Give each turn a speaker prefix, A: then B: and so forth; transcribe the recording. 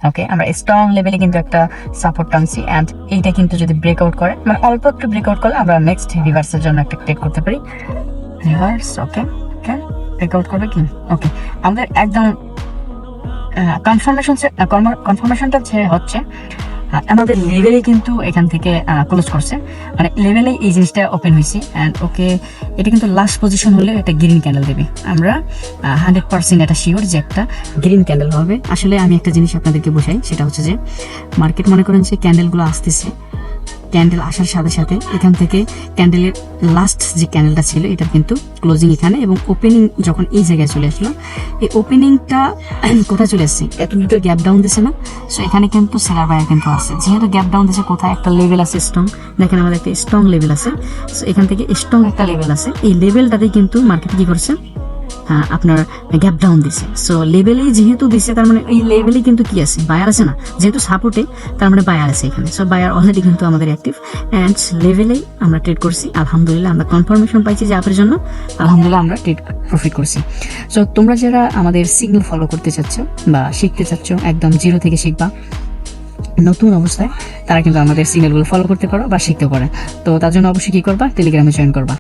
A: ওকে, আমরা স্ট্রং লেভেলে কিন্তু একটা সাপোর্ট টানছি অ্যান্ড এইটা কিন্তু যদি ব্রেকআউট করে, মানে অল্প একটু ব্রেকআউট করলে আমরা নেক্সট রিভার্সের জন্য একটা ট্রেড করতে পারি। রিভার্স, ওকে ওকে, ব্রেকআউট করবে কি? ওকে, আমাদের একদম কনফার্মেশনটা হচ্ছে আমাদের লেভেলে কিন্তু এখান থেকে ক্লোজ করছে, মানে লেভেলে এই জিনিসটা ওপেন হয়েছে অ্যান্ড ওকে, এটা কিন্তু লাস্ট পজিশন হলে একটা গ্রিন ক্যান্ডেল দেবে। আমরা 100% এটা শিওর যে একটা গ্রিন ক্যান্ডেল হবে। আসলে আমি একটা জিনিস আপনাদেরকে বোঝাই, সেটা হচ্ছে যে মার্কেট মনে করেন যে ক্যান্ডেলগুলো আসতেছে, ক্যান্ডেল আসার সাথে সাথে এখান থেকে ক্যান্ডেলের লাস্ট যে ক্যান্ডেলটা ছিল এটার কিন্তু ক্লোজিং এখানে, এবং ওপেনিং যখন এই জায়গায় চলে আসলো, এই ওপেনিংটা কোথায় চলে আসছে, এত দুটো গ্যাপ ডাউন দিছে না, সো এখানে কিন্তু সেলার বায়ার কিন্তু আছে। যেহেতু গ্যাপ ডাউন দিছে, কোথায় একটা লেভেল আছে স্ট্রং, দেখেন আমাদের একটা স্ট্রং লেভেল আছে, সো এখান থেকে স্ট্রং একটা লেভেল আছে, এই লেভেলটাতে কিন্তু মার্কেট কি করছে, আপনার গ্যাপ ডাউন দিছে। সো লেভেলে যেহেতু দিছে, তার মানে এই লেভেলে কিন্তু কি আছে, বায়ার আছে না, যেহেতু সাপোর্টে, তার মানে বায়ার আছে এখানে। সো বায়ার অলরেডি কিন্তু আমাদের অ্যাক্টিভ অ্যান্ড লেভেলেই আমরা ট্রেড করছি। আলহামদুলিল্লাহ আমরা কনফার্মেশন পাইছি যে আপনার জন্য, আলহামদুলিল্লাহ আমরা ট্রেড প্রফিট করছি। সো তোমরা যারা আমাদের সিগন্যাল ফলো করতে চাচ্ছ বা শিখতে চাচ্ছ, একদম জিরো থেকে শিখবা নতুন অবস্থায়, তারা কিন্তু আমাদের সিগন্যালগুলো ফলো করতে পারো বা শিখতে পারে। তো তার জন্য অবশ্যই কি করবা, টেলিগ্রামে জয়েন করবা।